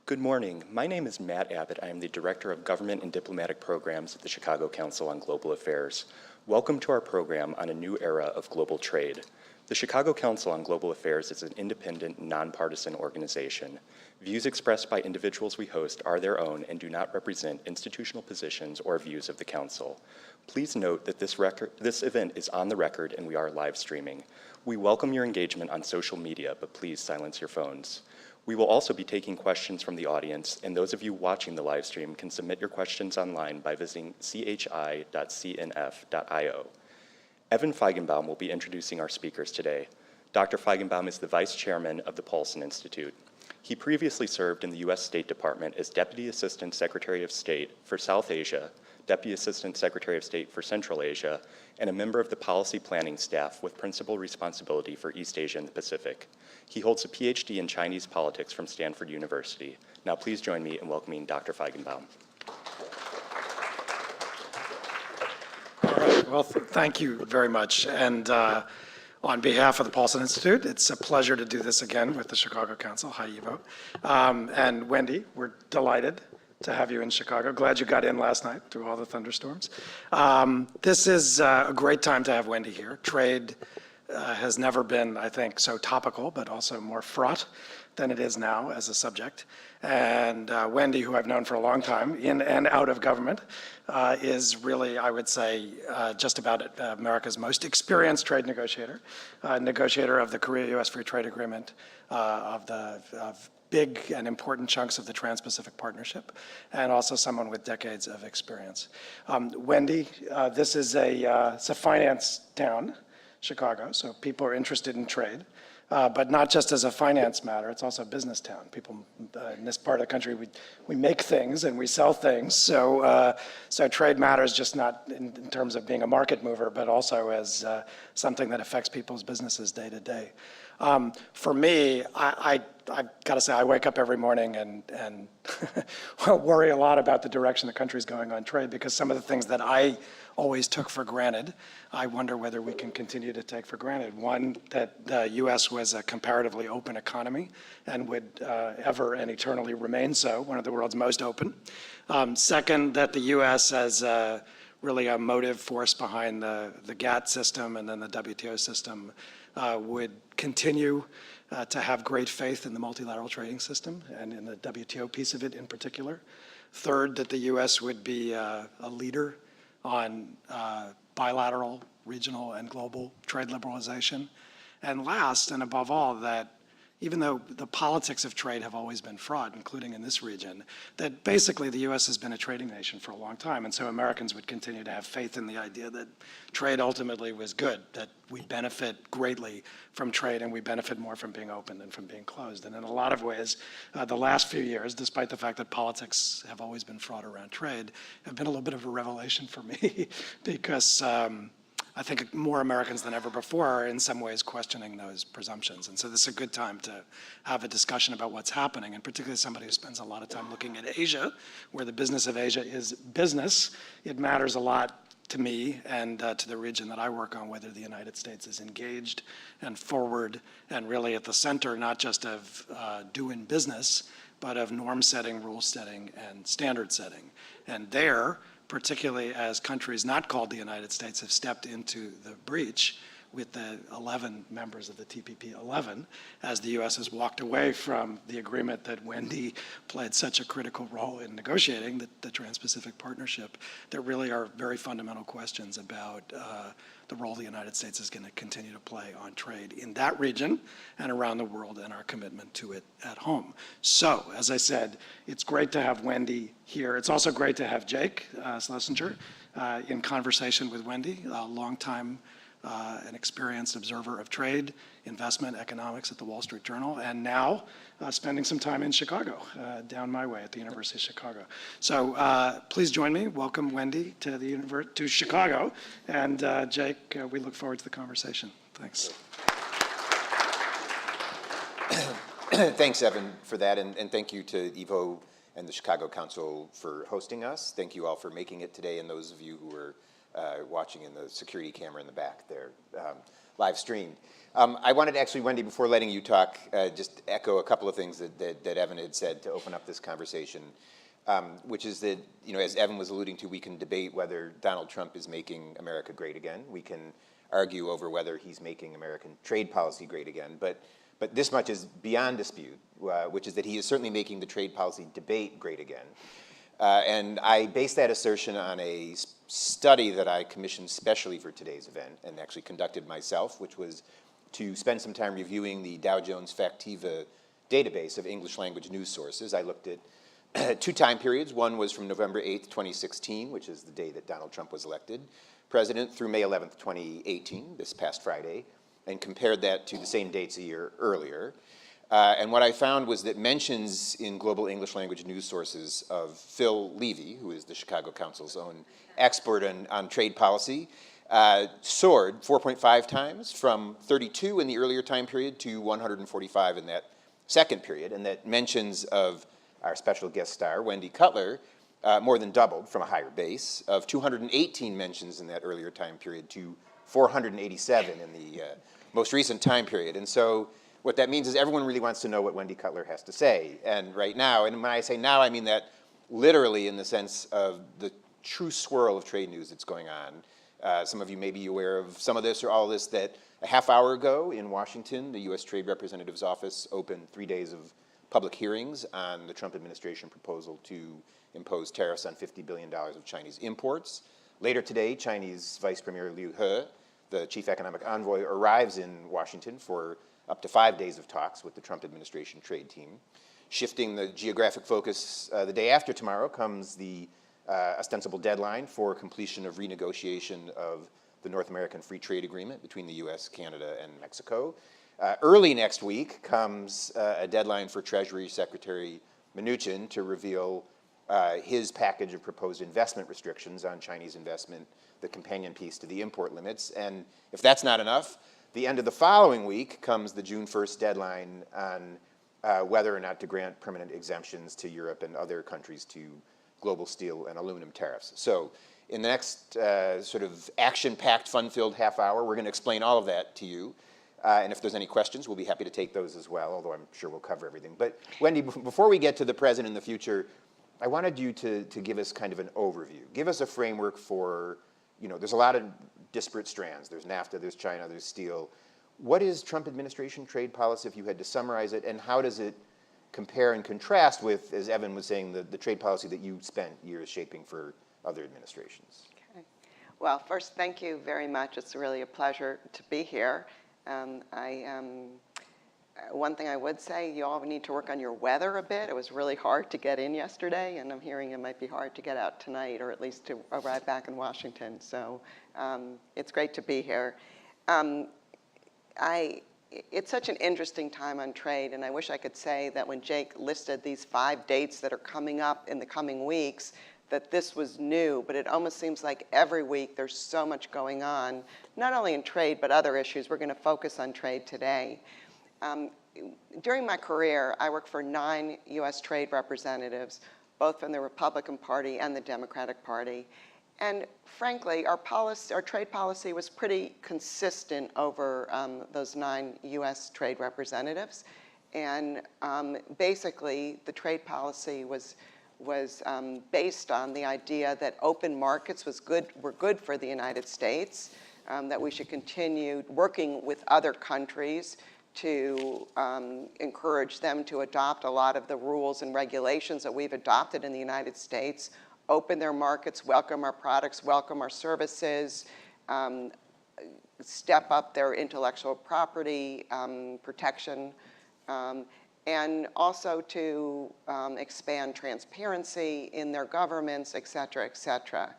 Good morning. My name is Matt Abbott. I am the Director of Government and Diplomatic Programs at the Chicago Council on Global Affairs. Welcome to our program on a new era of global trade. The Chicago Council on Global Affairs is an independent, nonpartisan organization. Views expressed by individuals we host are their own and do not represent institutional positions or views of the Council. Please note that this event is on the record and we are live streaming. We welcome your engagement on social media, but please silence your phones. We will also be taking questions from the audience, and those of you watching the live stream can submit your questions online by visiting chi.cnf.io. Evan Feigenbaum will be introducing our speakers today. Dr. Feigenbaum is the Vice Chairman of the Paulson Institute. He previously served in the U.S. State Department as Deputy Assistant Secretary of State for South Asia, Deputy Assistant Secretary of State for Central Asia, and a member of the policy planning staff with principal responsibility for East Asia and the Pacific. He holds a PhD in Chinese politics from Stanford University. Now please join me in welcoming Dr. Feigenbaum. All right, well, thank you very much. And on behalf of the Paulson Institute, it's a pleasure to do this again with the Chicago Council. Hi, Ivo. And Wendy, we're delighted to have you in Chicago. Glad you got in last night through all the thunderstorms. This is a great time to have Wendy here. Trade has never been, I think, so topical, but also more fraught than it is now as a subject. And Wendy, who I've known for a long time, in and out of government, is really, I would say, just about America's most experienced trade negotiator, negotiator of the Korea-U.S. Free Trade Agreement, of big and important chunks of the Trans-Pacific Partnership, and also someone with decades of experience. Wendy, this is it's a finance town, Chicago, so people are interested in trade, but not just as a finance matter, it's also a business town. People in this part of the country, we make things and we sell things, so trade matters just not in terms of being a market mover, but also as something that affects people's businesses day to day. For me, I've got to say, I wake up every morning and worry a lot about the direction the country's going on trade, because some of the things that I always took for granted, I wonder whether we can continue to take for granted. One, that the U.S. was a comparatively open economy and would ever and eternally remain so, one of the world's most open. Second, that the U.S. as really a motive force behind the GATT system and then the WTO system would continue to have great faith in the multilateral trading system and in the WTO piece of it in particular. Third, that the U.S. would be a leader on bilateral, regional, and global trade liberalization. And last, and above all, that even though the politics of trade have always been fraught, including in this region, that basically the U.S. has been a trading nation for a long time, and so Americans would continue to have faith in the idea that trade ultimately was good, that we benefit greatly from trade and we benefit more from being open than from being closed. And in a lot of ways, the last few years, despite the fact that politics have always been fraught around trade, have been a little bit of a revelation for me because I think more Americans than ever before are in some ways questioning those presumptions. And so this is a good time to have a discussion about what's happening, and particularly somebody who spends a lot of time looking at Asia, where the business of Asia is business. It matters a lot to me and to the region that I work on, whether the United States is engaged and forward and really at the center, not just of doing business, but of norm setting, rule setting, and standard setting. And there, particularly as countries not called the United States have stepped into the breach with the 11 members of the TPP 11, as the U.S. has walked away from the agreement that Wendy played such a critical role in negotiating, the Trans-Pacific Partnership. There really are very fundamental questions about the role the United States is going to continue to play on trade in that region and around the world, and our commitment to it at home. So, as I said, it's great to have Wendy here. It's also great to have Jake Schlesinger in conversation with Wendy, a longtime an experienced observer of trade, investment, economics at the Wall Street Journal, and now spending some time in Chicago, down my way at the University of Chicago. So please join me. Welcome Wendy to Chicago, and Jake, we look forward to the conversation. Thanks. Thanks, Evan, for that, and thank you to Ivo and the Chicago Council for hosting us. Thank you all for making it today, and those of you who are watching in the security camera in the back there. live streamed. I wanted to actually, Wendy, before letting you talk, just echo a couple of things that Evan had said to open up this conversation, which is that, as Evan was alluding to, we can debate whether Donald Trump is making America great again. We can argue over whether he's making American trade policy great again. But this much is beyond dispute, which is that he is certainly making the trade policy debate great again. And I base that assertion on a study that I commissioned specially for today's event and actually conducted myself, which was to spend some time reviewing the Dow Jones Factiva database of English language news sources. I looked at 2 time periods. One was from November 8th, 2016, which is the day that Donald Trump was elected president, through May 11th, 2018, this past Friday, and compared that to the same dates a year earlier. And what I found was that mentions in global English language news sources of Phil Levy, who is the Chicago Council's own expert on trade policy, soared 4.5 times from 32 in the earlier time period to 145 in that second period, and that mentions of our special guest star, Wendy Cutler, more than doubled from a higher base of 218 mentions in that earlier time period to 487 in the most recent time period. And so what that means is everyone really wants to know what Wendy Cutler has to say. And right now, and when I say now, I mean that literally in the sense of the true swirl of trade news that's going on. Some of you may be aware of some of this or all of this, that a half hour ago in Washington, the U.S. Trade Representative's office opened 3 days of public hearings on the Trump administration proposal to impose tariffs on $50 billion of Chinese imports. Later today, Chinese Vice Premier Liu He, the chief economic envoy, arrives in Washington for up to 5 days of talks with the Trump administration trade team. Shifting the geographic focus, the day after tomorrow comes the ostensible deadline for completion of renegotiation of the North American Free Trade Agreement between the U.S., Canada, and Mexico. Early next week comes a deadline for Treasury Secretary Mnuchin to reveal his package of proposed investment restrictions on Chinese investment, the companion piece to the import limits. And if that's not enough, the end of the following week comes the June 1st deadline on whether or not to grant permanent exemptions to Europe and other countries to global steel and aluminum tariffs. So in the next sort of action-packed, fun-filled half hour, we're going to explain all of that to you. And if there's any questions, we'll be happy to take those as well, although I'm sure we'll cover everything. But Wendy, before we get to the present and the future, I wanted you to give us kind of an overview. Give us a framework for, there's a lot of disparate strands. There's NAFTA, there's China, there's steel. What is Trump administration trade policy, if you had to summarize it, and how does it compare and contrast with, as Evan was saying, the trade policy that you spent years shaping for other administrations? Okay. Well, first, thank you very much. It's really a pleasure to be here. One thing I would say, you all need to work on your weather a bit. It was really hard to get in yesterday, and I'm hearing it might be hard to get out tonight, or at least to arrive back in Washington. So it's great to be here. It's such an interesting time on trade, and I wish I could say that when Jake listed these 5 dates that are coming up in the coming weeks, that this was new, but it almost seems like every week there's so much going on, not only in trade, but other issues. We're going to focus on trade today. During my career, I worked for 9 U.S. trade representatives, both from the Republican Party and the Democratic Party. And frankly, our trade policy was pretty consistent over those 9 U.S. trade representatives. And basically, the trade policy was based on the idea that open markets were good for the United States, that we should continue working with other countries to encourage them to adopt a lot of the rules and regulations that we've adopted in the United States, open their markets, welcome our products, welcome our services, step up their intellectual property protection, and also to expand transparency in their governments, et cetera, et cetera.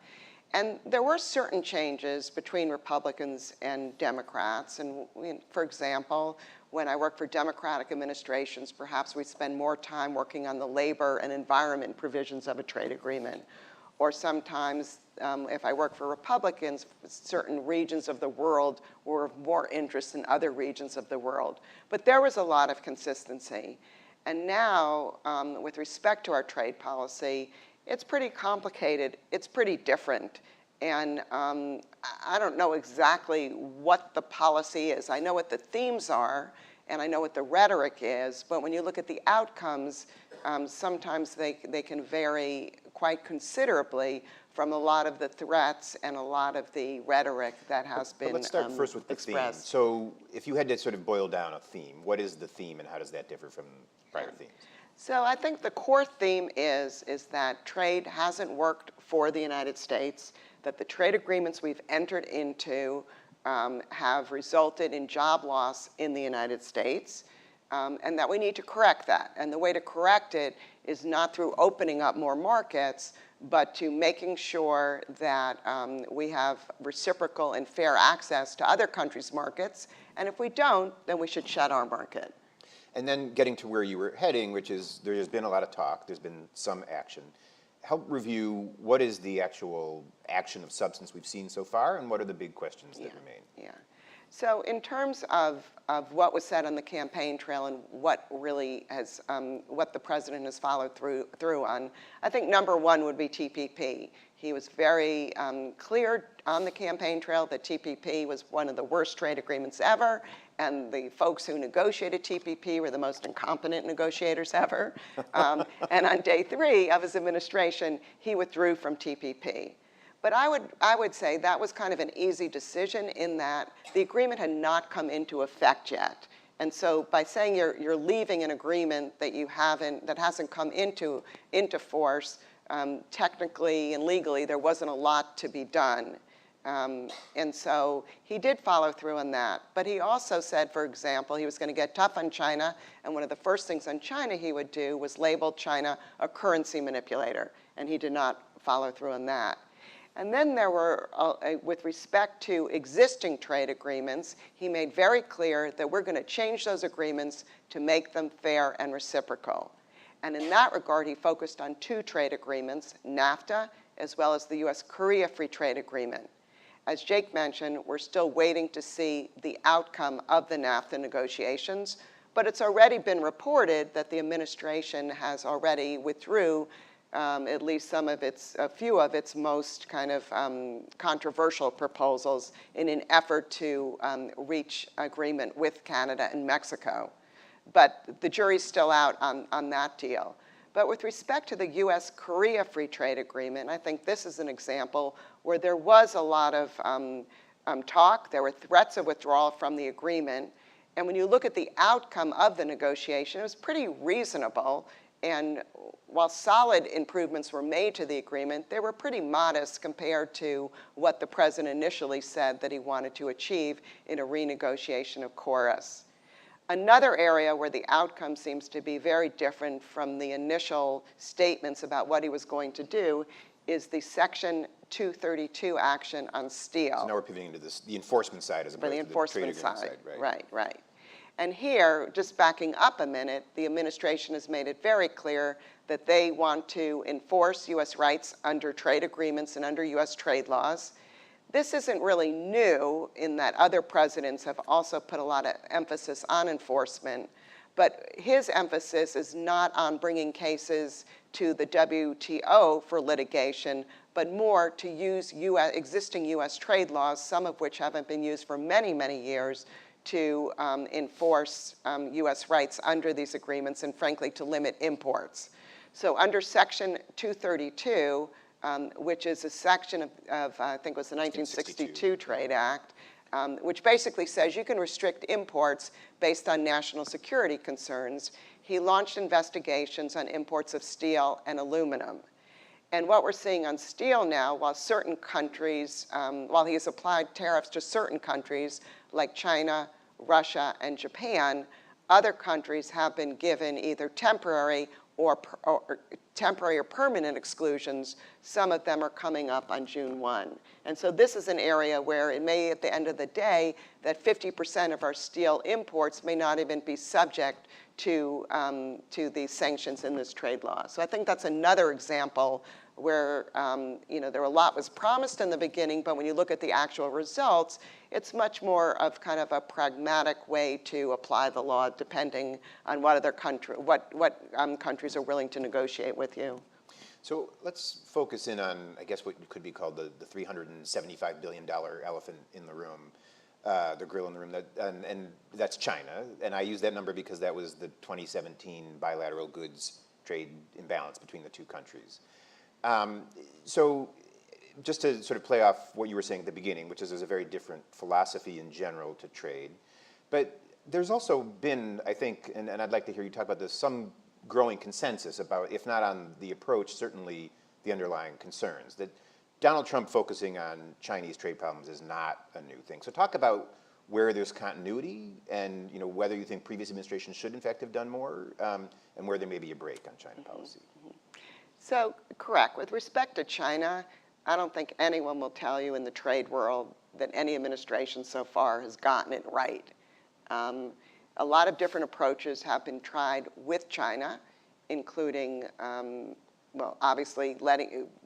And there were certain changes between Republicans and Democrats. And for example, when I worked for Democratic administrations, perhaps we spend more time working on the labor and environment provisions of a trade agreement. Or sometimes, if I work for Republicans, certain regions of the world were of more interest than other regions of the world. But there was a lot of consistency. And now, with respect to our trade policy, it's pretty complicated. It's pretty different. And I don't know exactly what the policy is. I know what the themes are, and I know what the rhetoric is, but when you look at the outcomes, sometimes they can vary quite considerably from a lot of the threats and a lot of the rhetoric that has been But let's start first with the expressed. theme. So if you had to sort of boil down a theme, what is the theme and how does that differ from prior themes? So I think the core theme is that trade hasn't worked for the United States, that the trade agreements we've entered into have resulted in job loss in the United States, and that we need to correct that. And the way to correct it is not through opening up more markets, but to making sure that we have reciprocal and fair access to other countries' markets. And if we don't, then we should shut our market. And then getting to where you were heading, which is there's been a lot of talk, there's been some action. Help review what is the actual action of substance we've seen so far, and what are the big questions that remain? Yeah. So in terms of what was said on the campaign trail and what really has, what the president has followed through on, I think number one would be TPP. He was very clear on the campaign trail that TPP was one of the worst trade agreements ever, and the folks who negotiated TPP were the most incompetent negotiators ever. And on day 3 of his administration, he withdrew from TPP. But I would say that was kind of an easy decision in that the agreement had not come into effect yet. And so by saying you're leaving an agreement that that hasn't come into force, technically and legally, there wasn't a lot to be done. And so he did follow through on that. But he also said, for example, he was going to get tough on China, and one of the first things on China he would do was label China a currency manipulator, and he did not follow through on that. And then there were, with respect to existing trade agreements, he made very clear that we're going to change those agreements to make them fair and reciprocal. And in that regard, he focused on 2 trade agreements, NAFTA, as well as the US-Korea Free Trade Agreement. As Jake mentioned, we're still waiting to see the outcome of the NAFTA negotiations, but it's already been reported that the administration has already withdrew at least a few of its most kind of controversial proposals in an effort to reach agreement with Canada and Mexico. But the jury's still out on that deal. But with respect to the US-Korea Free Trade Agreement, I think this is an example where there was a lot of talk. There were threats of withdrawal from the agreement. And when you look at the outcome of the negotiation, it was pretty reasonable. And while solid improvements were made to the agreement, they were pretty modest compared to what the president initially said that he wanted to achieve in a renegotiation of KORUS. Another area where the outcome seems to be very different from the initial statements about what he was going to do is the Section 232 action on steel. So now we're pivoting to the enforcement side as opposed to the trade agreement side. Right. And here, just backing up a minute, the administration has made it very clear that they want to enforce U.S. rights under trade agreements and under U.S. trade laws. This isn't really new in that other presidents have also put a lot of emphasis on enforcement, but his emphasis is not on bringing cases to the WTO for litigation, but more to use existing U.S. trade laws, some of which haven't been used for many, many years, to enforce U.S. rights under these agreements and, frankly, to limit imports. So under Section 232, which is a section of I think it was the 1962 Trade Act, which basically says you can restrict imports based on national security concerns. He launched investigations on imports of steel and aluminum. And what we're seeing on steel now, while certain countries, while he has applied tariffs to certain countries like China, Russia, and Japan, other countries have been given either temporary or permanent exclusions. Some of them are coming up on June 1. And so this is an area where it may, at the end of the day, that 50% of our steel imports may not even be subject to these sanctions in this trade law. So I think that's another example where there a lot was promised in the beginning, but when you look at the actual results, it's much more of kind of a pragmatic way to apply the law, depending on what other countries are willing to negotiate with you. So let's focus in on, I guess, what could be called the $375 billion elephant in the room, the gorilla in the room, and that's China. And I use that number because that was the 2017 bilateral goods trade imbalance between the two countries. So just to sort of play off what you were saying at the beginning, which is there's a very different philosophy in general to trade. But there's also been, I think, and I'd like to hear you talk about this, some growing consensus about, if not on the approach, certainly the underlying concerns. That Donald Trump focusing on Chinese trade problems is not a new thing. So talk about where there's continuity and whether you think previous administrations should in fact have done more and where there may be a break on China policy. So, correct. With respect to China, I don't think anyone will tell you in the trade world that any administration so far has gotten it right. A lot of different approaches have been tried with China, including, well, obviously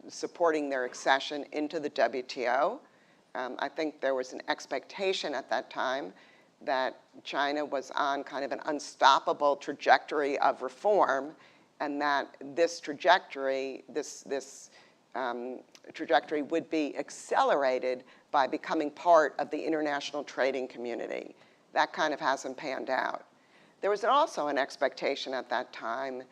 supporting their accession into the WTO. I think there was an expectation at that time that China was on kind of an unstoppable trajectory of reform, and that this trajectory, trajectory would be accelerated by becoming part of the international trading community. That kind of hasn't panned out. There was also an expectation at that time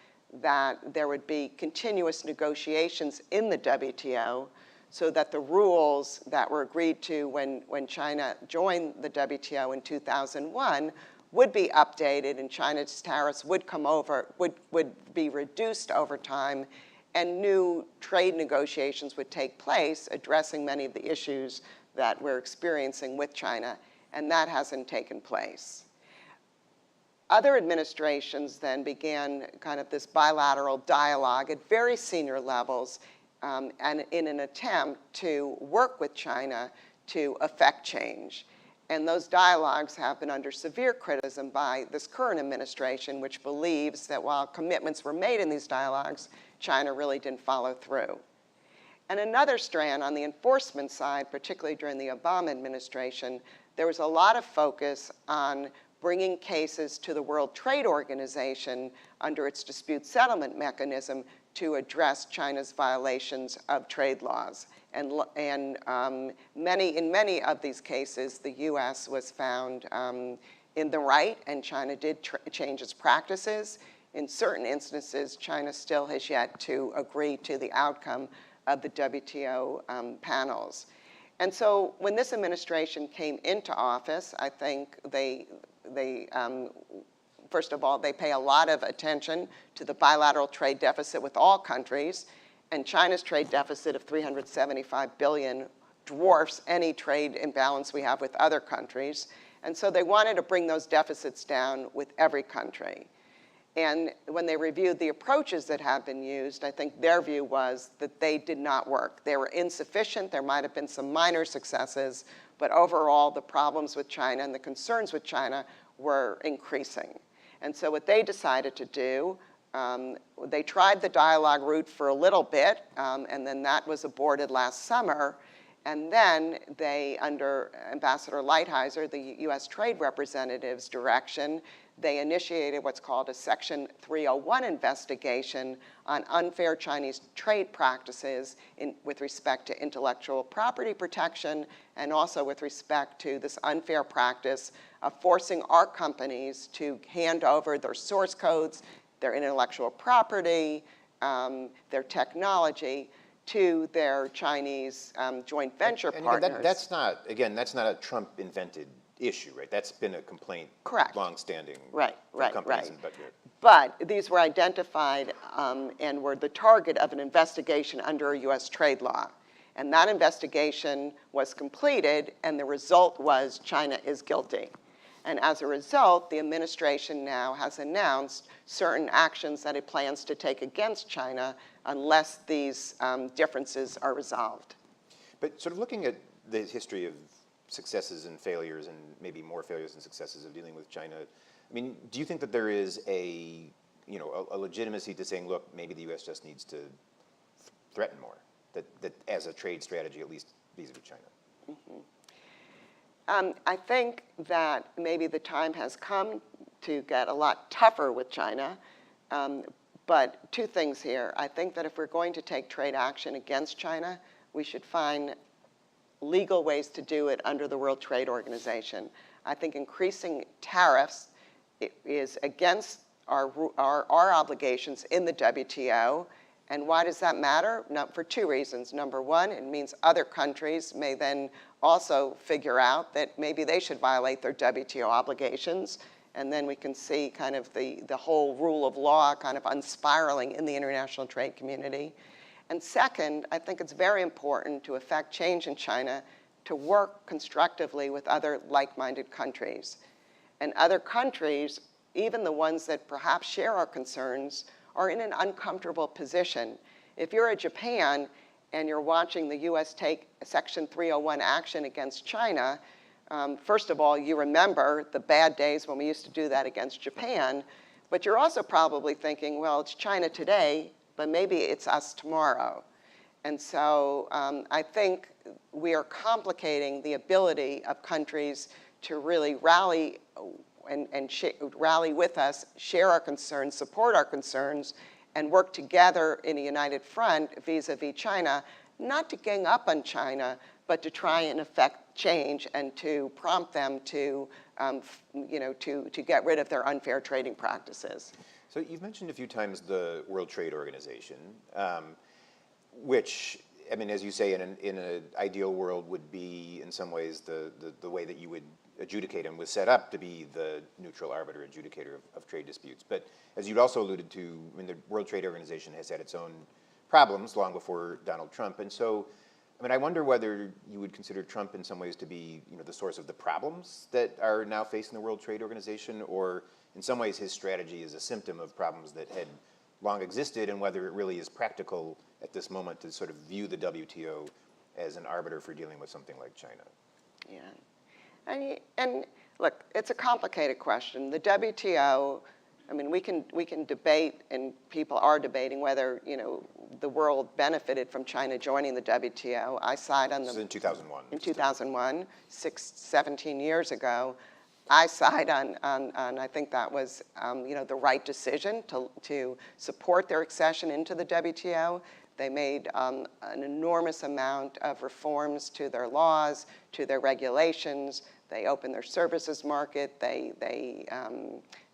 that there would be continuous negotiations in the WTO so that the rules that were agreed to when China joined the WTO in 2001 would be updated and China's tariffs would would be reduced over time, and new trade negotiations would take place addressing many of the issues that we're experiencing with China, and that hasn't taken place. Other administrations then began kind of this bilateral dialogue at very senior levels and in an attempt to work with China to effect change. And those dialogues have been under severe criticism by this current administration, which believes that while commitments were made in these dialogues, China really didn't follow through. And another strand on the enforcement side, particularly during the Obama administration, there was a lot of focus on bringing cases to the World Trade Organization under its dispute settlement mechanism to address China's violations of trade laws. And in many of these cases, the U.S. was found in the right, and China did change its practices. In certain instances, China still has yet to agree to the outcome of the WTO panels. And so when this administration came into office, I think first of all, they pay a lot of attention to the bilateral trade deficit with all countries, and China's trade deficit of $375 billion dwarfs any trade imbalance we have with other countries. And so they wanted to bring those deficits down with every country. And when they reviewed the approaches that have been used, I think their view was that they did not work. They were insufficient. There might have been some minor successes, but overall, the problems with China and the concerns with China were increasing. And so what they decided to do, they tried the dialogue route for a little bit, and then that was aborted last summer. And then they, under Ambassador Lighthizer, the U.S. Trade Representative's direction, they initiated what's called a Section 301 investigation on unfair Chinese trade practices with respect to intellectual property protection and also with respect to this unfair practice of forcing our companies to hand over their source codes, their intellectual property, their technology to their Chinese joint venture partners. That's not a Trump-invented issue, right? That's been a complaint, correct, long-standing, right. But these were identified and were the target of an investigation under a U.S. trade law. And that investigation was completed, and the result was China is guilty. And as a result, the administration now has announced certain actions that it plans to take against China unless these differences are resolved. But sort of looking at the history of successes and failures, and maybe more failures and successes of dealing with China, I mean, do you think that there is a legitimacy to saying, look, maybe the U.S. just needs to threaten more, that as a trade strategy, at least vis-a-vis China? Mm-hmm. I think that maybe the time has come to get a lot tougher with China, But two things here. I think that if we're going to take trade action against China, we should find legal ways to do it under the World Trade Organization. I think increasing tariffs is against our obligations in the WTO. And why does that matter? For two reasons. Number one, it means other countries may then also figure out that maybe they should violate their WTO obligations. And then we can see kind of the whole rule of law kind of unspiraling in the international trade community. And second, I think it's very important to effect change in China to work constructively with other like-minded countries. And other countries, even the ones that perhaps share our concerns, are in an uncomfortable position. If you're a Japan and you're watching the US take Section 301 action against China, first of all, you remember the bad days when we used to do that against Japan, but you're also probably thinking, well, it's China today, but maybe it's us tomorrow. And so I think we are complicating the ability of countries to really rally and rally with us, share our concerns, support our concerns, and work together in a united front vis-a-vis China, not to gang up on China, but to try and effect change and to prompt them to, to get rid of their unfair trading practices. So you've mentioned a few times the World Trade Organization, which, I mean, as you say, in an ideal world would be in some ways the way that you would adjudicate and was set up to be the neutral arbiter adjudicator of trade disputes. But as you'd also alluded to, I mean, the World Trade Organization has had its own problems long before Donald Trump. And so, I mean, I wonder whether you would consider Trump in some ways to be, the source of the problems that are now facing the World Trade Organization, or in some ways his strategy is a symptom of problems that had long existed, and whether it really is practical at this moment to sort of view the WTO as an arbiter for dealing with something like China. Yeah. And look, it's a complicated question. The WTO, I mean, we can debate, and people are debating whether, the world benefited from China joining the WTO. I side on the... This is in 2001. In 2001, 17 years ago. I side on I think that was, the right decision to support their accession into the WTO. They made an enormous amount of reforms to their laws, to their regulations. They opened their services market. They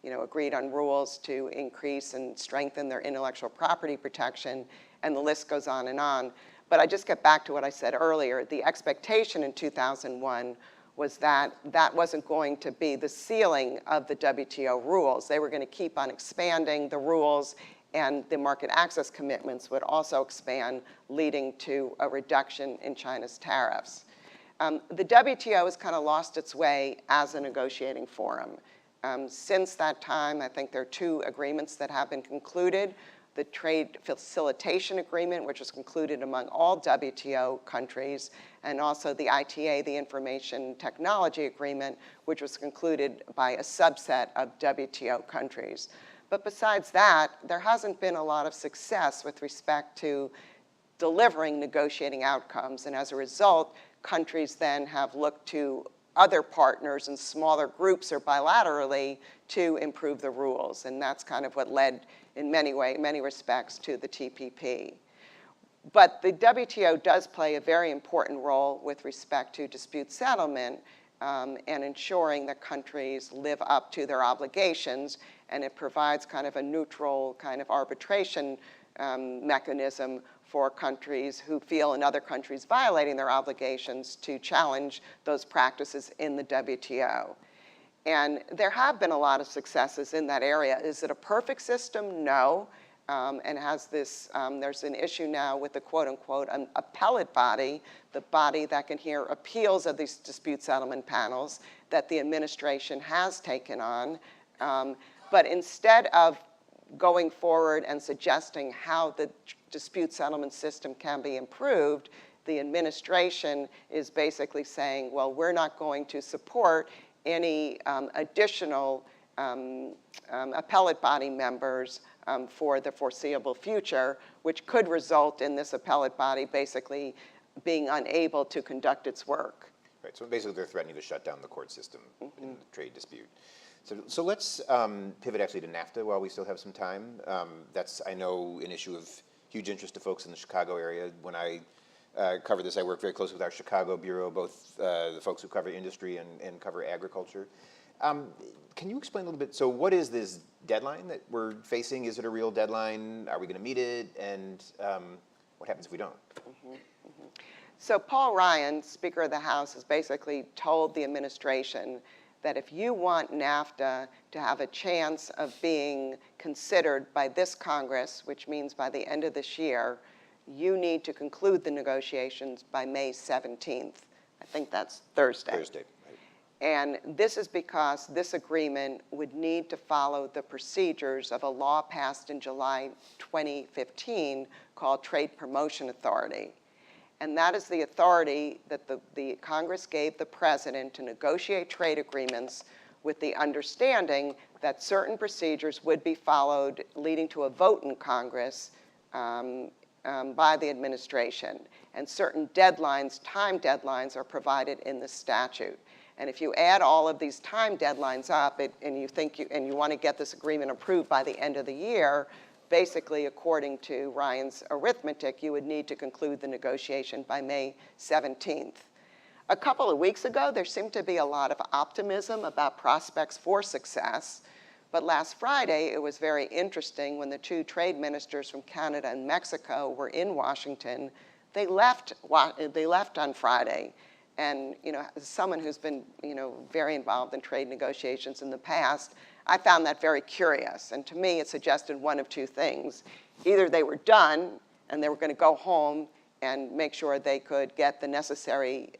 agreed on rules to increase and strengthen their intellectual property protection, and the list goes on and on. But I just get back to what I said earlier. The expectation in 2001 was that that wasn't going to be the ceiling of the WTO rules. They were going to keep on expanding the rules, and the market access commitments would also expand, leading to a reduction in China's tariffs. The WTO has kind of lost its way as a negotiating forum. Since that time, I think there are two agreements that have been concluded. The Trade Facilitation Agreement, which was concluded among all WTO countries, and also the ITA, the Information Technology Agreement, which was concluded by a subset of WTO countries. But besides that, there hasn't been a lot of success with respect to delivering negotiating outcomes, and as a result, countries then have looked to other partners in smaller groups or bilaterally to improve the rules, and that's kind of what led in many respects to the TPP. But the WTO does play a very important role with respect to dispute settlement and ensuring that countries live up to their obligations, and it provides kind of a neutral kind of arbitration mechanism for countries who feel another country's violating their obligations to challenge those practices in the WTO. And there have been a lot of successes in that area. Is it a perfect system? No. And has this, there's an issue now with the quote unquote an appellate body, the body that can hear appeals of these dispute settlement panels that the administration has taken on. But instead of going forward and suggesting how the dispute settlement system can be improved, the administration is basically saying, well, we're not going to support any additional appellate body members for the foreseeable future, which could result in this appellate body basically being unable to conduct its work. Right, so basically they're threatening to shut down the court system in the trade dispute. So let's pivot actually to NAFTA while we still have some time. That's, I know, an issue of huge interest to folks in the Chicago area. When I cover this, I work very closely with our Chicago bureau, both the folks who cover industry and cover agriculture. Can you explain a little bit, so what is this deadline that we're facing? Is it a real deadline? Are we going to meet it? And what happens if we don't? So Paul Ryan, Speaker of the House, has basically told the administration that if you want NAFTA to have a chance of being considered by this Congress, which means by the end of this year, you need to conclude the negotiations by May 17th. I think that's Thursday. Thursday, right. And this is because this agreement would need to follow the procedures of a law passed in July 2015 called Trade Promotion Authority. And that is the authority that the Congress gave the president to negotiate trade agreements with the understanding that certain procedures would be followed, leading to a vote in Congress by the administration. And certain deadlines, time deadlines, are provided in the statute. And if you add all of these time deadlines up, and you want to get this agreement approved by the end of the year, basically, according to Ryan's arithmetic, you would need to conclude the negotiation by May 17th. A couple of weeks ago, there seemed to be a lot of optimism about prospects for success. But last Friday, it was very interesting when the two trade ministers from Canada and Mexico were in Washington. They left on Friday. And as someone who's been very involved in trade negotiations in the past, I found that very curious. And to me, it suggested one of two things. Either they were done and they were going to go home and make sure they could get the necessary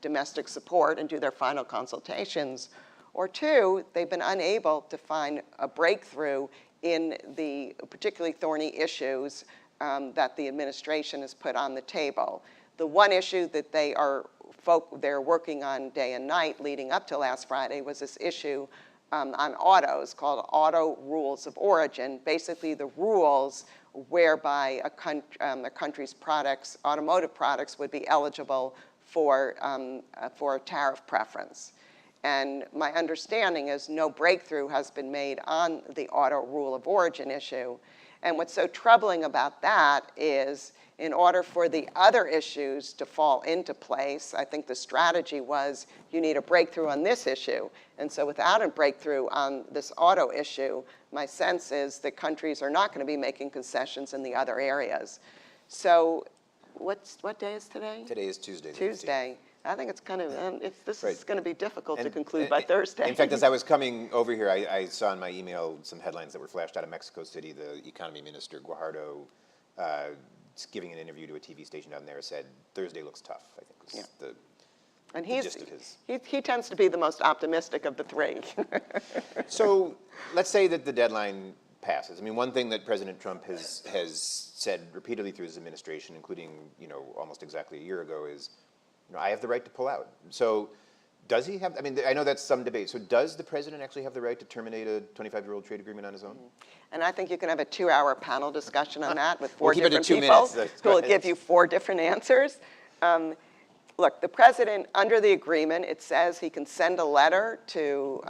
domestic support and do their final consultations, or two, they've been unable to find a breakthrough in the particularly thorny issues that the administration has put on the table. The one issue that they're working on day and night leading up to last Friday was this issue on autos called auto rules of origin, basically the rules whereby a country's products, automotive products, would be eligible for a tariff preference. And my understanding is no breakthrough has been made on the auto rule of origin issue. And what's so troubling about that is, in order for the other issues to fall into place, I think the strategy was you need a breakthrough on this issue. And so without a breakthrough on this auto issue, my sense is that countries are not going to be making concessions in the other areas. So what day is today? Today is Tuesday. Tuesday. I think it's kind of, this Right. is going to be difficult to conclude by Thursday. In fact, as I was coming over here, I saw in my email some headlines that were flashed out of Mexico City. The economy minister, Guajardo, giving an interview to a TV station down there, said Thursday looks tough, I think was And the gist of his. he tends to be the most optimistic of the three. So let's say that the deadline passes. I mean, one thing that President Trump has said repeatedly through his administration, including almost exactly a year ago, is I have the right to pull out. So does he have, I mean, I know that's some debate. So does the president actually have the right to terminate a 25-year-old trade agreement on his own? And I think you can have a 2-hour panel discussion on that with four We'll keep it to different 2 people minutes. who will give you 4 different answers. Look, the president, under the agreement, it says he can send a letter to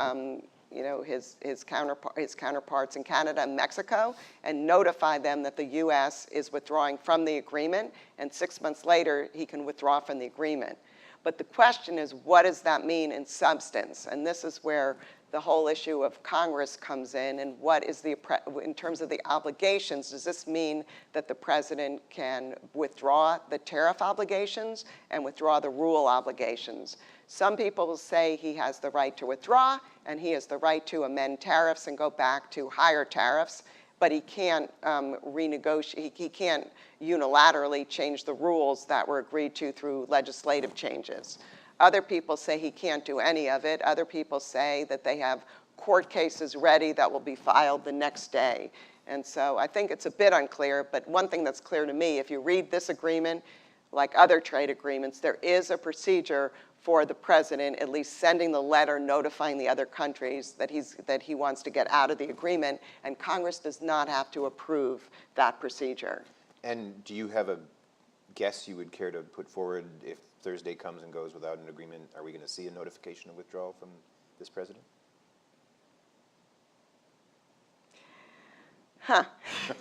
his counterparts in Canada and Mexico and notify them that the U.S. is withdrawing from the agreement, and 6 months later, he can withdraw from the agreement. But the question is, what does that mean in substance? And this is where the whole issue of Congress comes in, and what is in terms of the obligations, does this mean that the president can withdraw the tariff obligations and withdraw the rule obligations? Some people will say he has the right to withdraw and he has the right to amend tariffs and go back to higher tariffs, but he can't renegotiate, he can't unilaterally change the rules that were agreed to through legislative changes. Other people say he can't do any of it. Other people say that they have court cases ready that will be filed the next day. And so I think it's a bit unclear, but one thing that's clear to me, if you read this agreement, like other trade agreements, there is a procedure for the president at least sending the letter notifying the other countries that he wants to get out of the agreement, and Congress does not have to approve that procedure. And do you have a guess you would care to put forward if Thursday comes and goes without an agreement? Are we going to see a notification of withdrawal from this president?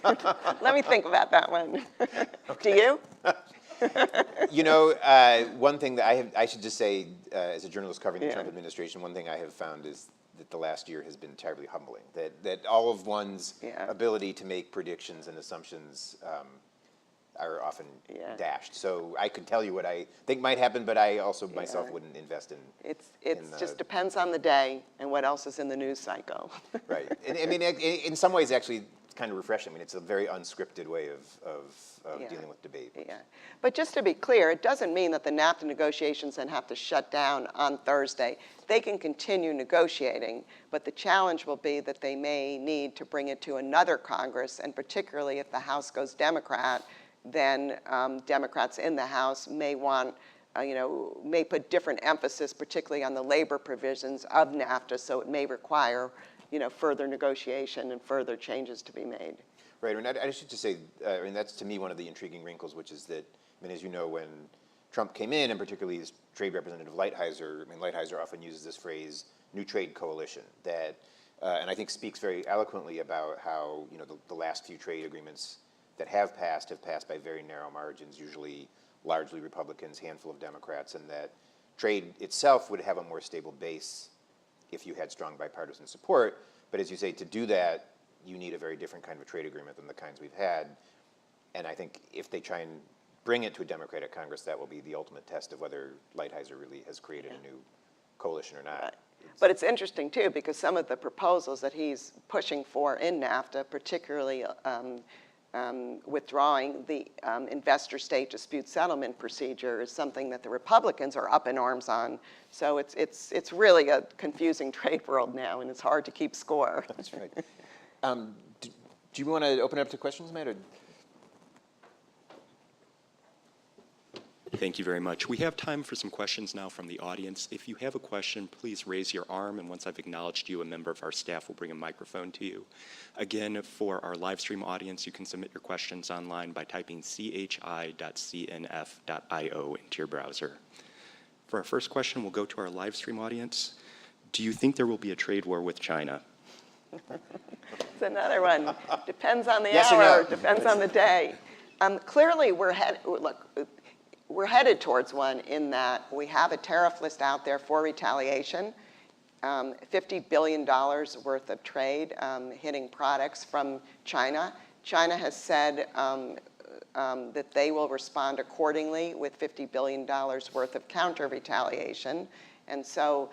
Let me think about that one. Do you? You know, one thing that I should just say, as a journalist covering the Trump administration, one thing I have found is that the last year has been terribly humbling. That all of one's ability to make predictions and assumptions are often dashed. So I could tell you what I think might happen, but I also myself wouldn't invest in. It just depends on the day and what else is in the news cycle. Right. And I mean, in some ways, actually, it's kind of refreshing. I mean, it's a very unscripted way of dealing with debate. Yeah. But just to be clear, it doesn't mean that the NAFTA negotiations then have to shut down on Thursday. They can continue negotiating, but the challenge will be that they may need to bring it to another Congress, and particularly if the House goes Democrat, then Democrats in the House may want, may put different emphasis, particularly on the labor provisions of NAFTA, so it may require, further negotiation and further changes to be made. Right, and I should just say, I mean, that's to me one of the intriguing wrinkles, which is that, I mean, as you know, when Trump came in, and particularly his trade representative Lighthizer, I mean, Lighthizer often uses this phrase, new trade coalition, that, and I think speaks very eloquently about how, the last few trade agreements that have passed by very narrow margins, usually largely Republicans, handful of Democrats, and that trade itself would have a more stable base if you had strong bipartisan support. But as you say, to do that, you need a very different kind of trade agreement than the kinds we've had. And I think if they try and bring it to a Democratic Congress, that will be the ultimate test of whether Lighthizer really has created a new coalition or not. Right. But it's interesting, too, because some of the proposals that he's pushing for in NAFTA, particularly withdrawing the investor state dispute settlement procedure, is something that the Republicans are up in arms on. So it's really a confusing trade world now, and it's hard to keep score. That's right. Do you want to open it up to questions, Matt? Or? Thank you very much. We have time for some questions now from the audience. If you have a question, please raise your arm, and once I've acknowledged you, a member of our staff will bring a microphone to you. Again, for our live stream audience, you can submit your questions online by typing chi.cnf.io into your browser. For our first question, we'll go to our live stream audience. Do you think there will be a trade war with China? It's another one. Depends on the Yes or hour, no? depends on the day. Clearly, we're headed towards one in that we have a tariff list out there for retaliation, $50 billion worth of trade hitting products from China. China has said that they will respond accordingly with $50 billion worth of counter-retaliation. And so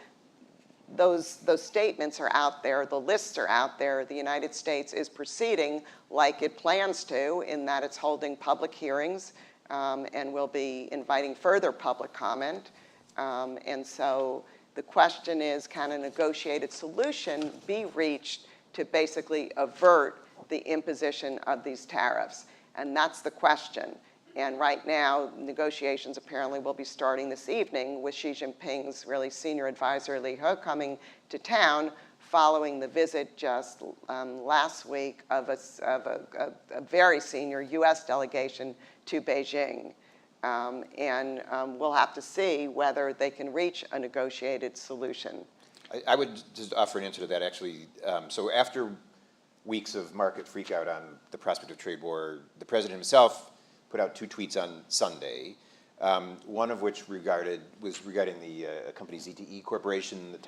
those statements are out there, the lists are out there. The United States is proceeding like it plans to, in that it's holding public hearings and will be inviting further public comment. And so the question is, can a negotiated solution be reached to basically avert the imposition of these tariffs? And that's the question. And right now, negotiations apparently will be starting this evening with Xi Jinping's really senior advisor, Li He, coming to town following the visit just last week of a very senior US delegation to Beijing. We'll have to see whether they can reach a negotiated solution. I would just offer an answer to that, actually. So after weeks of market freakout on the prospect of trade war, the president himself put out 2 tweets on Sunday, one of which was regarding the company ZTE Corporation, the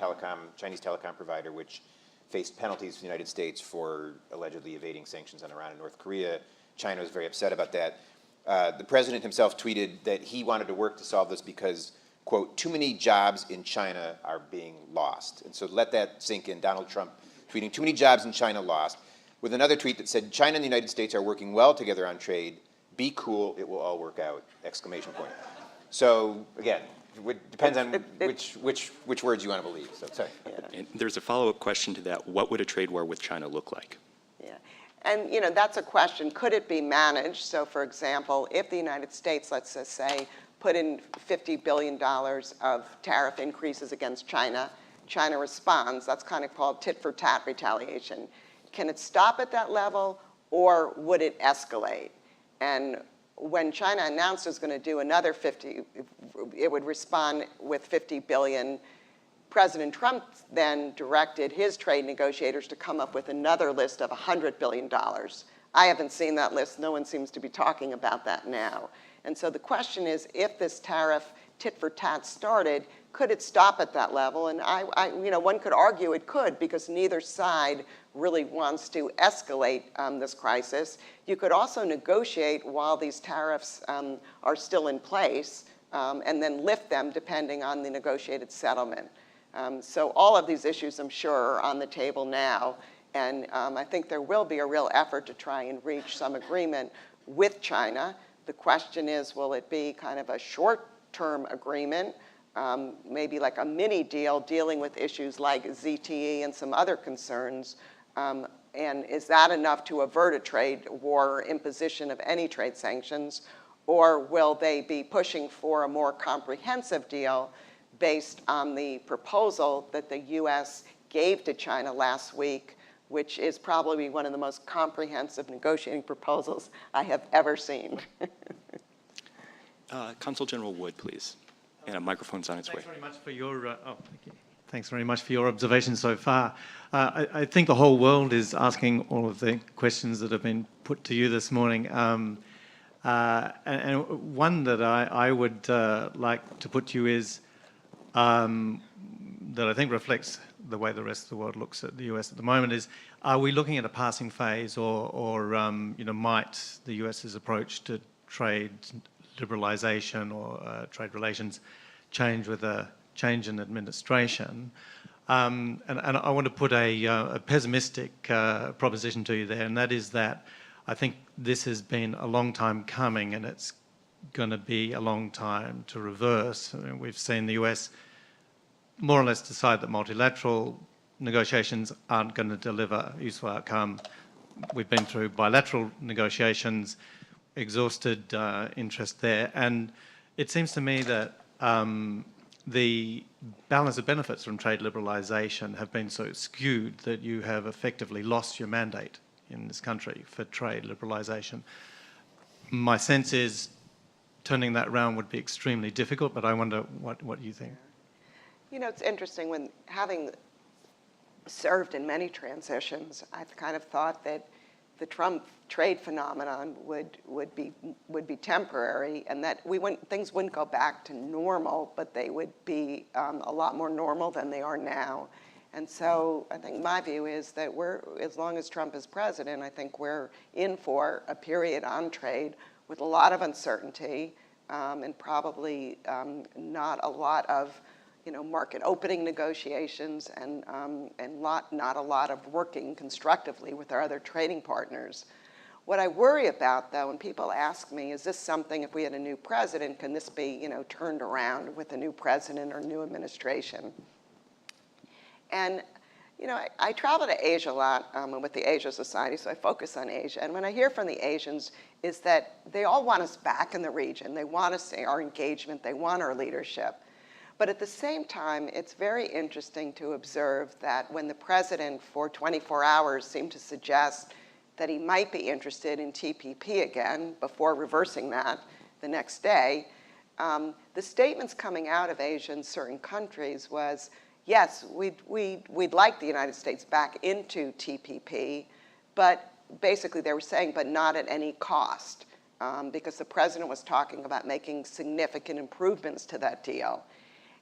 Chinese telecom provider, which faced penalties from the United States for allegedly evading sanctions on Iran and North Korea. China was very upset about that. The president himself tweeted that he wanted to work to solve this because, quote, too many jobs in China are being lost. And so let that sink in. Donald Trump tweeting, too many jobs in China lost, with another tweet that said, China and the United States are working well together on trade. Be cool, it will all work out, exclamation point. So again, it depends on which words you want to believe. So sorry. Yeah. And there's a follow-up question to that. What would a trade war with China look like? Yeah. And that's a question. Could it be managed? So for example, if the United States, let's just say, put in $50 billion of tariff increases against China, China responds. That's kind of called tit-for-tat retaliation. Can it stop at that level, or would it escalate? And when China announced it was going to do another 50, it would respond with 50 billion. President Trump then directed his trade negotiators to come up with another list of $100 billion. I haven't seen that list. No one seems to be talking about that now. And so the question is, if this tariff tit for tat started, could it stop at that level? And one could argue it could, because neither side really wants to escalate this crisis. You could also negotiate while these tariffs are still in place, and then lift them depending on the negotiated settlement. So all of these issues, I'm sure, are on the table now. And I think there will be a real effort to try and reach some agreement with China. The question is, will it be kind of a short-term agreement, maybe like a mini deal dealing with issues like ZTE and some other concerns? And is that enough to avert a trade war or imposition of any trade sanctions? Or will they be pushing for a more comprehensive deal based on the proposal that the US gave to China last week, which is probably one of the most comprehensive negotiating proposals I have ever seen? Consul General Wood, please. And a microphone's on its way. Thanks very much for your, thank you. Thanks very much for your observations so far. I think the whole world is asking all of the questions that have been put to you this morning. And one that I would like to put to you is, that I think reflects the way the rest of the world looks at the US at the moment, is, are we looking at a passing phase, or might the US's approach to trade liberalisation or trade relations change with a change in administration? And I want to put a pessimistic proposition to you there, and that is that I think this has been a long time coming, and it's going to be a long time to reverse. I mean, we've seen the US more or less decide that multilateral negotiations aren't going to deliver a useful outcome. We've been through bilateral negotiations, exhausted interest there, and it seems to me that the balance of benefits from trade liberalisation have been so skewed that you have effectively lost your mandate in this country for trade liberalisation. My sense is turning that around would be extremely difficult, but I wonder what you think. You know, it's interesting, when having served in many transitions, I've kind of thought that the Trump trade phenomenon would be temporary, and that things wouldn't go back to normal, but they would be a lot more normal than they are now. And so I think my view is that as long as Trump is president, I think we're in for a period on trade with a lot of uncertainty, and probably not a lot of market opening negotiations, and not a lot of working constructively with our other trading partners. What I worry about, though, when people ask me, is this something, if we had a new president, can this be turned around with a new president or new administration? And I travel to Asia a lot with the Asia Society, so I focus on Asia. And what I hear from the Asians is that they all want us back in the region. They want to see our engagement. They want our leadership. But at the same time, it's very interesting to observe that when the president for 24 hours seemed to suggest that he might be interested in TPP again before reversing that the next day, the statements coming out of Asia in certain countries was, yes, we'd like the United States back into TPP, but basically they were saying, but not at any cost, because the president was talking about making significant improvements to that deal.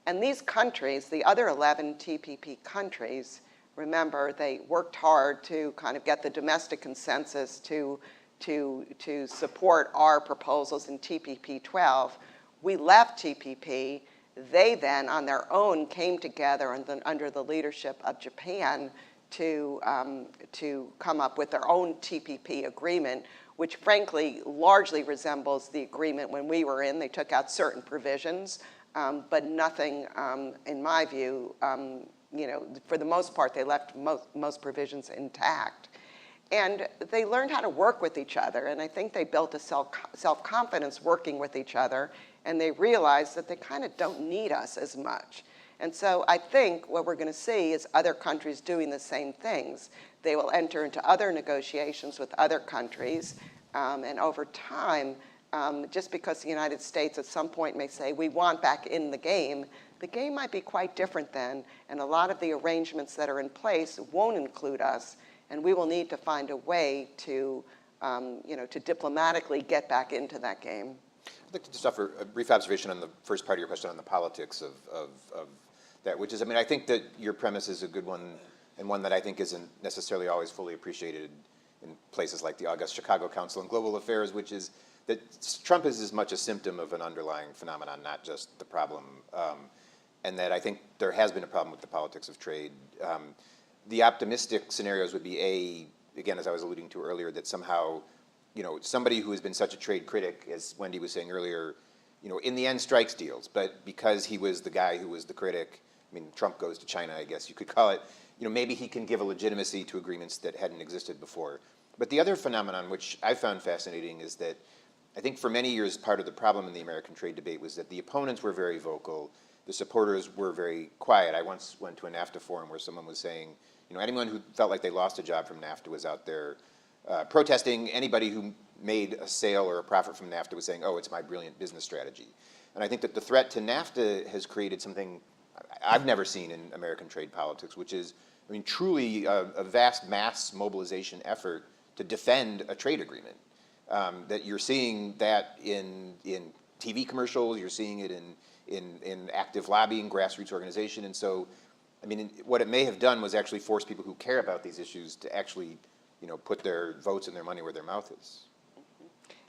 And these countries, the other 11 TPP countries, remember, they worked hard to kind of get the domestic consensus to support our proposals in TPP 12. We left TPP. They then, on their own, came together under the leadership of Japan to come up with their own TPP agreement, which frankly largely resembles the agreement when we were in. They took out certain provisions, but nothing, in my view, for the most part, they left most provisions intact. And they learned how to work with each other, and I think they built a self-confidence working with each other, and they realized that they kind of don't need us as much. And so I think what we're going to see is other countries doing the same things. They will enter into other negotiations with other countries, and over time, just because the United States at some point may say, we want back in the game might be quite different then, and a lot of the arrangements that are in place won't include us, and we will need to find a way to, to diplomatically get back into that game. I'd like to just offer a brief observation on the first part of your question on the politics of that, which is, I mean, I think that your premise is a good one, and one that I think isn't necessarily always fully appreciated in places like the august Chicago Council on Global Affairs, which is that Trump is as much a symptom of an underlying phenomenon, not just the problem, and that I think there has been a problem with the politics of trade. The optimistic scenarios would be again, as I was alluding to earlier, that somehow, somebody who has been such a trade critic, as Wendy was saying earlier, in the end strikes deals, but because he was the guy who was the critic, I mean, Trump goes to China, I guess you could call it, maybe he can give a legitimacy to agreements that hadn't existed before. But the other phenomenon, which I found fascinating, is that I think for many years, part of the problem in the American trade debate was that the opponents were very vocal, the supporters were very quiet. I once went to a NAFTA forum where someone was saying, anyone who felt like they lost a job from NAFTA was out there protesting. Anybody who made a sale or a profit from NAFTA was saying, oh, it's my brilliant business strategy. And I think that the threat to NAFTA has created something I've never seen in American trade politics, which is, truly a vast mass mobilization effort to defend a trade agreement. That you're seeing that in TV commercials, you're seeing it in active lobbying, grassroots organization. And so, what it may have done was actually force people who care about these issues to actually, put their votes and their money where their mouth is.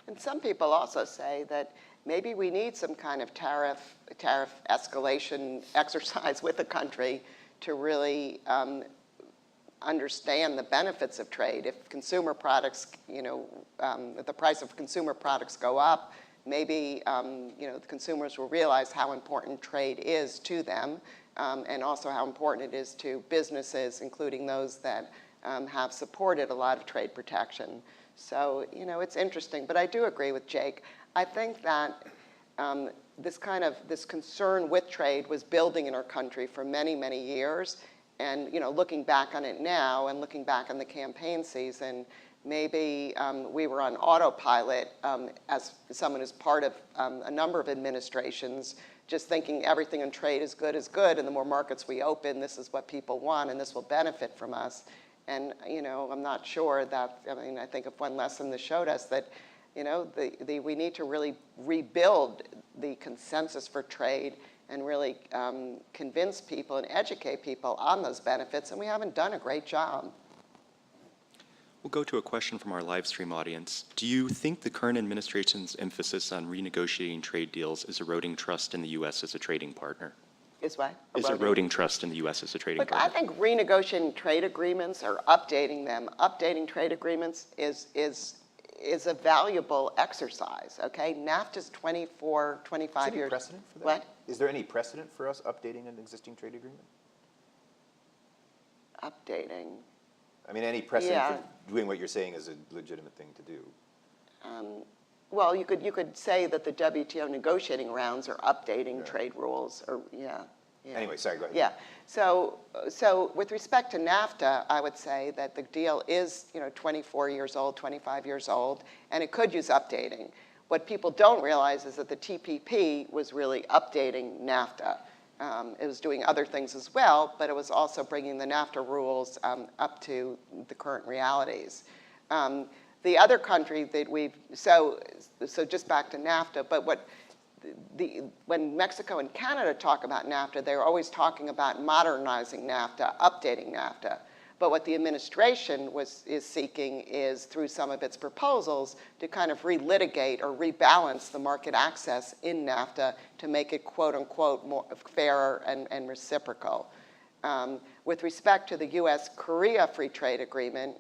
And some people also say that maybe we need some kind of tariff escalation exercise with the country to really understand the benefits of trade. If consumer products, if the price of consumer products go up, maybe the consumers will realize how important trade is to them, and also how important it is to businesses, including those that have supported a lot of trade protection. So, it's interesting, but I do agree with Jake. I think that this concern with trade was building in our country for many, many years. And, looking back on it now and looking back on the campaign season, maybe we were on autopilot as someone who's part of a number of administrations, just thinking everything in trade is good, and the more markets we open, this is what people want, and this will benefit from us. And, I'm not sure that, I think of one lesson that showed us that, we need to really rebuild the consensus for trade and really convince people and educate people on those benefits, and we haven't done a great job. We'll go to a question from our live stream audience. Do you think the current administration's emphasis on renegotiating trade deals is eroding trust in the U.S. as a trading partner? Is what? Is eroding trust in the U.S. as a trading Look, partner? I think renegotiating trade agreements or updating them, updating trade agreements is a valuable exercise, okay? NAFTA's 25 Is there any years. precedent for that? What? Is there any precedent for us updating an existing trade agreement? Updating. Any precedent Yeah. for doing what you're saying is a legitimate thing to do? Well, you could say that the WTO negotiating rounds are updating trade rules, or yeah. Anyway, sorry, go ahead. Yeah. So with respect to NAFTA, I would say that the deal is 24 years old, 25 years old, and it could use updating. What people don't realize is that the TPP was really updating NAFTA. It was doing other things as well, but it was also bringing the NAFTA rules up to the current realities. The other country that so just back to NAFTA, but when Mexico and Canada talk about NAFTA, they're always talking about modernizing NAFTA, updating NAFTA. But what the administration is seeking is, through some of its proposals, to kind of relitigate or rebalance the market access in NAFTA to make it, quote unquote, more fairer and reciprocal. With respect to the U.S.-Korea Free Trade Agreement,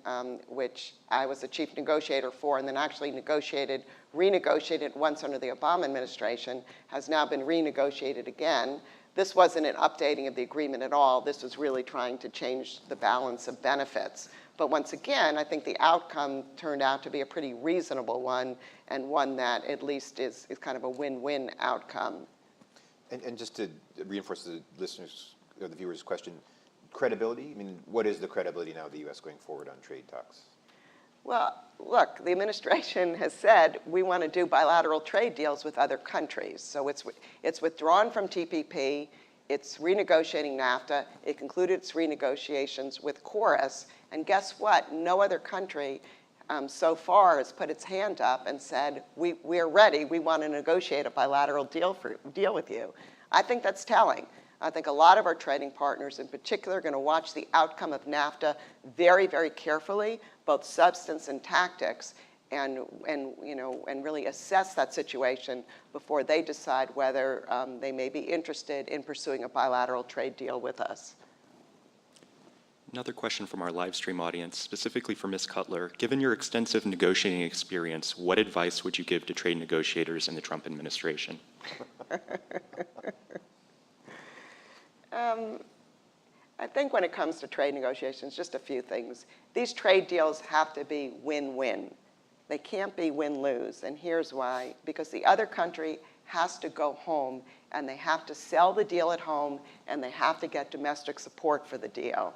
which I was the chief negotiator for and then actually renegotiated once under the Obama administration, has now been renegotiated again. This wasn't an updating of the agreement at all. This was really trying to change the balance of benefits. But once again, I think the outcome turned out to be a pretty reasonable one, and one that at least is kind of a win-win outcome. And just to reinforce the listeners' or the viewers' question, credibility? What is the credibility now of the U.S. going forward on trade talks? Well, look, the administration has said we want to do bilateral trade deals with other countries. So it's withdrawn from TPP, it's renegotiating NAFTA, it concluded its renegotiations with KORUS, and guess what? No other country so far has put its hand up and said, we're ready, we want to negotiate a bilateral deal with you. I think that's telling. I think a lot of our trading partners in particular are going to watch the outcome of NAFTA very, very carefully, both substance and tactics, and really assess that situation before they decide whether they may be interested in pursuing a bilateral trade deal with us. Another question from our live stream audience, specifically for Ms. Cutler. Given your extensive negotiating experience, what advice would you give to trade negotiators in the Trump administration? I think when it comes to trade negotiations, just a few things. These trade deals have to be win-win. They can't be win-lose, and here's why. Because the other country has to go home, and they have to sell the deal at home, and they have to get domestic support for the deal.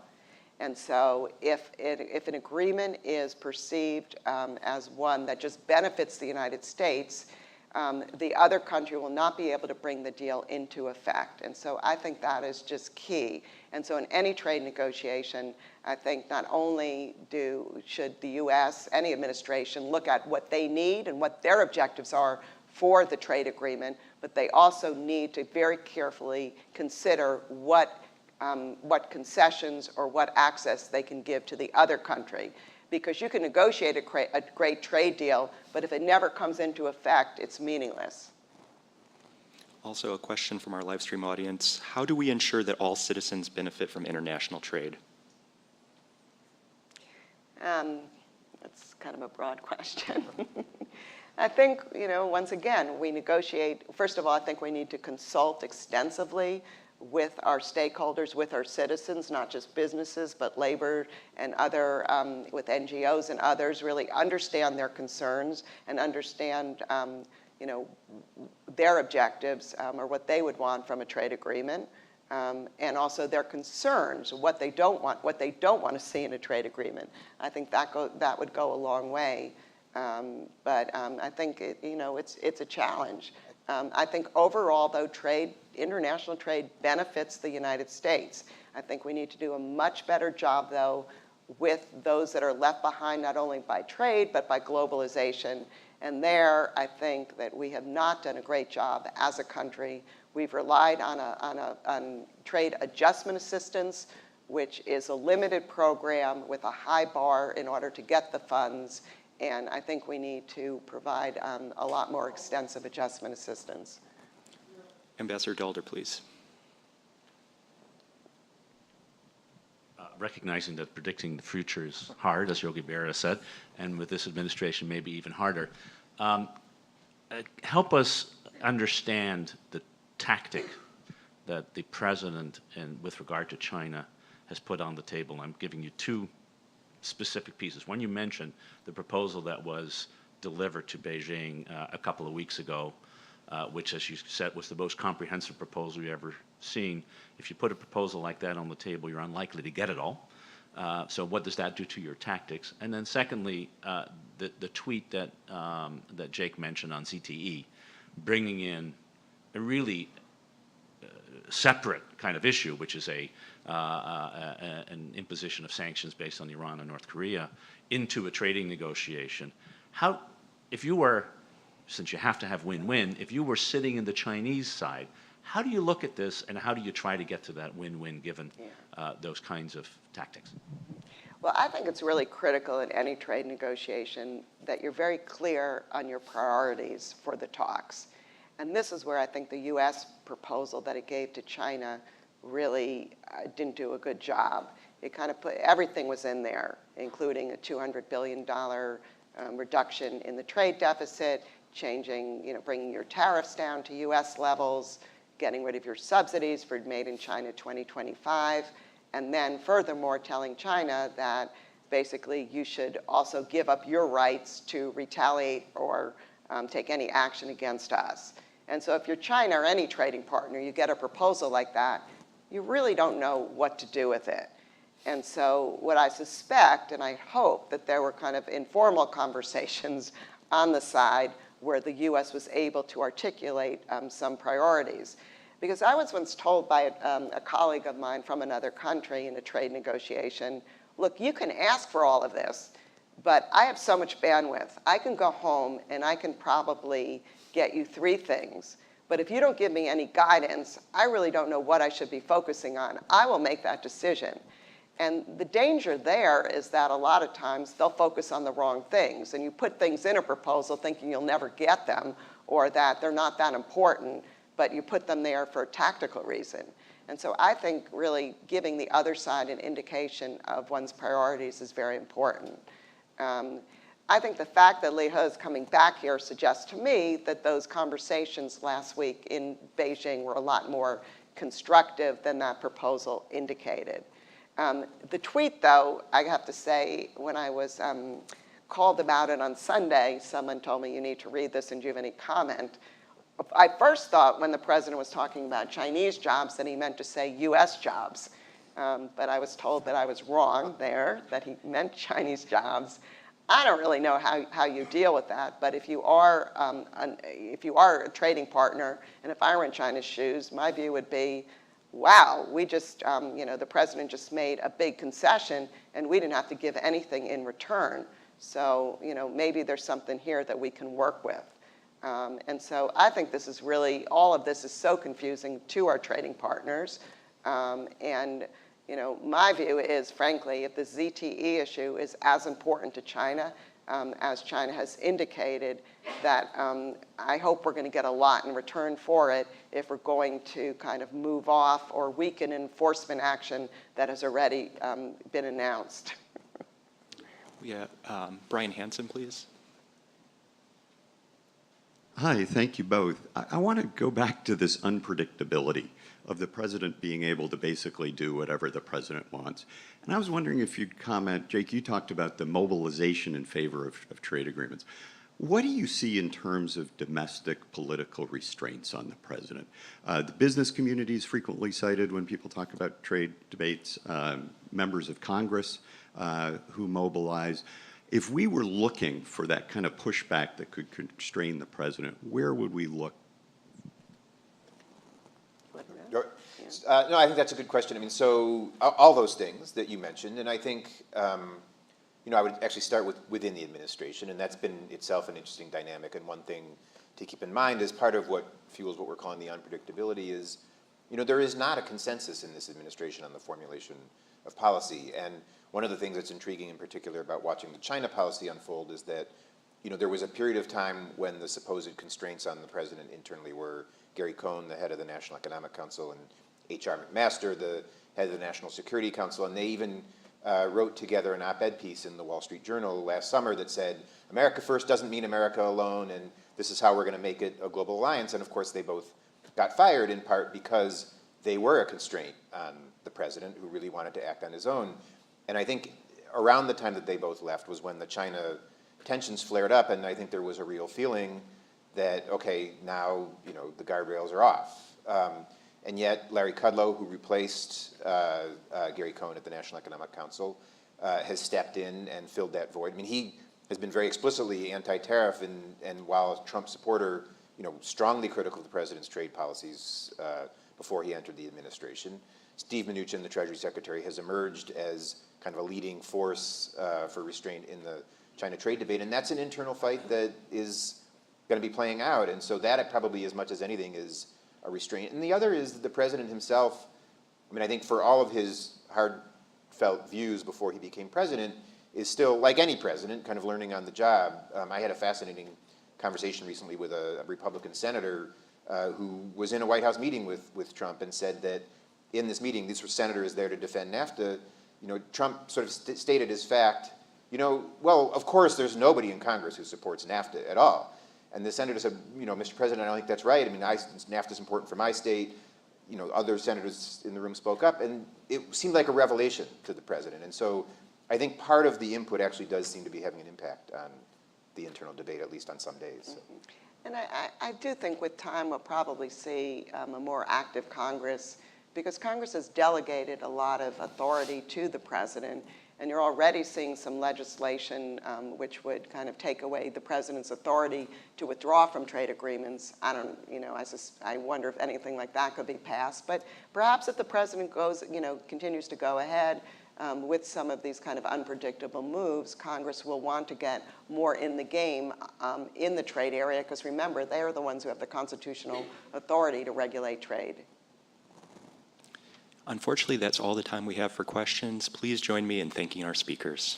And so if an agreement is perceived as one that just benefits the United States, the other country will not be able to bring the deal into effect. And so I think that is just key. And so in any trade negotiation, I think not only should the US, any administration, look at what they need and what their objectives are for the trade agreement, but they also need to very carefully consider what concessions or what access they can give to the other country. Because you can negotiate a great trade deal, but if it never comes into effect, it's meaningless. Also, a question from our live stream audience. How do we ensure that all citizens benefit from international trade? That's kind of a broad question. I think, once again, we negotiate. First of all, I think we need to consult extensively with our stakeholders, with our citizens, not just businesses, but labor and other, with NGOs and others, really understand their concerns and understand, their objectives or what they would want from a trade agreement, and also their concerns, what they don't want to see in a trade agreement. I think that would go a long way. But I think it's a challenge. I think overall, though, international trade benefits the United States. I think we need to do a much better job, though, with those that are left behind, not only by trade, but by globalization. And there, I think that we have not done a great job as a country. We've relied on trade adjustment assistance, which is a limited program with a high bar in order to get the funds. And I think we need to provide a lot more extensive adjustment assistance. Ambassador Dalder, please. Recognizing that predicting the future is hard, as Yogi Berra said, and with this administration maybe even harder. Help us understand the tactic that the president, with regard to China, has put on the table. I'm giving you two specific pieces. One, you mentioned the proposal that was delivered to Beijing a couple of weeks ago, which, as you said, was the most comprehensive proposal you've ever seen. If you put a proposal like that on the table, you're unlikely to get it all. So what does that do to your tactics? And then secondly, the tweet that Jake mentioned on CTE, bringing in a really separate kind of issue, which is an imposition of sanctions based on Iran and North Korea, into a trading negotiation. If you were, since you have to have win-win, if you were sitting in the Chinese side, how do you look at this and how do you try to get to that win-win given those kinds of tactics? Well, I think it's really critical in any trade negotiation that you're very clear on your priorities for the talks. And this is where I think the U.S. proposal that it gave to China really didn't do a good job. It kind of everything was in there, including a $200 billion reduction in the trade deficit, bringing your tariffs down to U.S. levels, getting rid of your subsidies for Made in China 2025, and then furthermore telling China that basically you should also give up your rights to retaliate or take any action against us. And so if you're China or any trading partner, you get a proposal like that, you really don't know what to do with it. And so what I suspect, and I hope, that there were kind of informal conversations on the side where the U.S. was able to articulate some priorities. Because I was once told by a colleague of mine from another country in a trade negotiation, look, you can ask for all of this, but I have so much bandwidth. I can go home and I can probably get you 3 things. But if you don't give me any guidance, I really don't know what I should be focusing on. I will make that decision. And the danger there is that a lot of times they'll focus on the wrong things. And you put things in a proposal thinking you'll never get them or that they're not that important, but you put them there for a tactical reason. And so I think really giving the other side an indication of one's priorities is very important. I think the fact that Li He is coming back here suggests to me that those conversations last week in Beijing were a lot more constructive than that proposal indicated. The tweet, though, I have to say, when I was called about it on Sunday, someone told me, you need to read this and do you have any comment? I first thought when the president was talking about Chinese jobs that he meant to say US jobs. But I was told that I was wrong there, that he meant Chinese jobs. I don't really know how you deal with that, but if you are a trading partner, and if I were in China's shoes, my view would be, wow, we just, the president just made a big concession, and we didn't have to give anything in return. So, maybe there's something here that we can work with. And so I think this is really, all of this is so confusing to our trading partners. My view is, frankly, if the ZTE issue is as important to China as China has indicated, that I hope we're going to get a lot in return for it if we're going to kind of move off or weaken enforcement action that has already been announced. Yeah, Brian Hansen, please. Hi, thank you both. I want to go back to this unpredictability of the president being able to basically do whatever the president wants. And I was wondering if you'd comment, Jake, you talked about the mobilization in favor of trade agreements. What do you see in terms of domestic political restraints on the president? The business community is frequently cited when people talk about trade debates, members of Congress who mobilize. If we were looking for that kind of pushback that could constrain the president, where would we look? No, I think that's a good question. I mean, so all those things that you mentioned, and I think, I would actually start within the administration, and that's been itself an interesting dynamic. And one thing to keep in mind is part of what fuels what we're calling the unpredictability is, there is not a consensus in this administration on the formulation of policy. And one of the things that's intriguing in particular about watching the China policy unfold is that, there was a period of time when the supposed constraints on the president internally were Gary Cohn, the head of the National Economic Council, and H.R. McMaster, the head of the National Security Council, and they even wrote together an op-ed piece in the Wall Street Journal last summer that said, America first doesn't mean America alone, and this is how we're going to make it a global alliance. And of course, they both got fired in part because they were a constraint on the president, who really wanted to act on his own. And I think around the time that they both left was when the China tensions flared up, and I think there was a real feeling that, okay, now, the guardrails are off. And yet, Larry Kudlow, who replaced Gary Cohn at the National Economic Council, has stepped in and filled that void. I mean, he has been very explicitly anti-tariff, and while a Trump supporter, strongly critical of the president's trade policies before he entered the administration. Steve Mnuchin, the Treasury Secretary, has emerged as kind of a leading force for restraint in the China trade debate, and that's an internal fight that is going to be playing out. And so that probably, as much as anything, is a restraint. And the other is the president himself. I mean, I think for all of his heartfelt views before he became president, is still, like any president, kind of learning on the job. I had a fascinating conversation recently with a Republican senator who was in a White House meeting with Trump and said that in this meeting, these were senators there to defend NAFTA. Trump sort of stated as fact, well, of course, there's nobody in Congress who supports NAFTA at all. And the senator said, Mr. President, I don't think that's right. I mean, NAFTA is important for my state. Other senators in the room spoke up, and it seemed like a revelation to the president. And so I think part of the input actually does seem to be having an impact on the internal debate, at least on some days. Mm-hmm. And I do think with time we'll probably see a more active Congress because Congress has delegated a lot of authority to the president, and you're already seeing some legislation which would kind of take away the president's authority to withdraw from trade agreements. I don't, I wonder if anything like that could be passed. But perhaps if the president goes, continues to go ahead with some of these kind of unpredictable moves, Congress will want to get more in the game in the trade area, because remember, they are the ones who have the constitutional authority to regulate trade. Unfortunately, that's all the time we have for questions. Please join me in thanking our speakers.